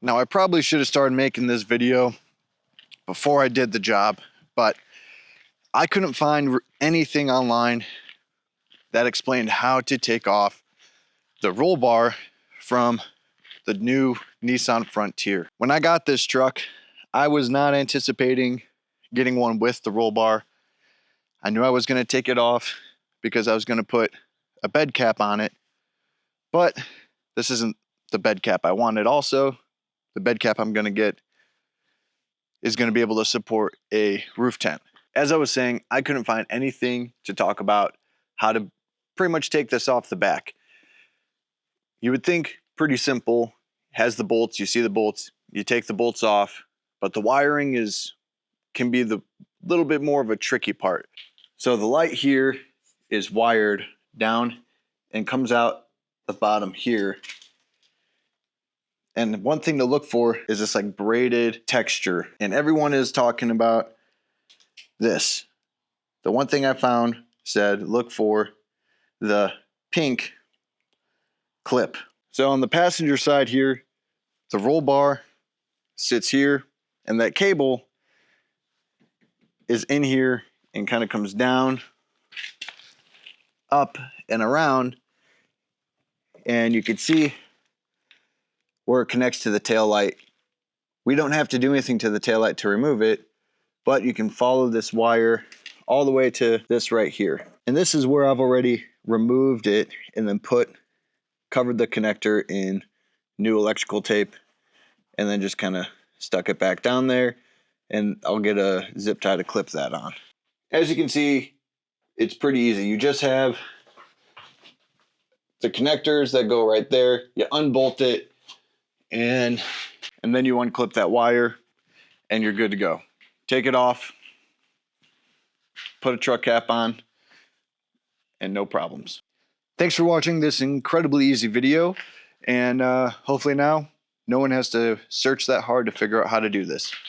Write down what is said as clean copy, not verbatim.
Now I probably should have started making this video before I did the job, but I couldn't find anything online that explained how to take off the roll bar from the new Nissan Frontier. When I got this truck, I was not anticipating getting one with the roll bar. I knew I was going to take it off because I was going to put a bed cap on it, but this isn't the bed cap I wanted. Also, the bed cap I'm going to get is going to be able to support a roof tent. As I was saying, I couldn't find anything to talk about how to pretty much take this off the back. You would think pretty simple, has the bolts, you see the bolts, you take the bolts off, but the wiring can be the little bit more of a tricky part. So the light here is wired down and comes out the bottom here. And one thing to look for is this like braided texture. And everyone is talking about this. The one thing I found said, look for the pink clip. So on the passenger side here, the roll bar sits here, and that cable is in here and kind of comes down, up and around. And you can see where it connects to the tail light. We don't have to do anything to the tail light to remove it, but you can follow this wire all the way to this right here. And this is where I've already removed it and then covered the connector in new electrical tape and then just kind of stuck it back down there, and I'll get a zip tie to clip that on. As you can see, it's pretty easy. You just have the connectors that go right there. You unbolt it and then you unclip that wire and you're good to go. Take it off, put a truck cap on, and no problems. Thanks for watching this incredibly easy video, and hopefully now no one has to search that hard to figure out how to do this.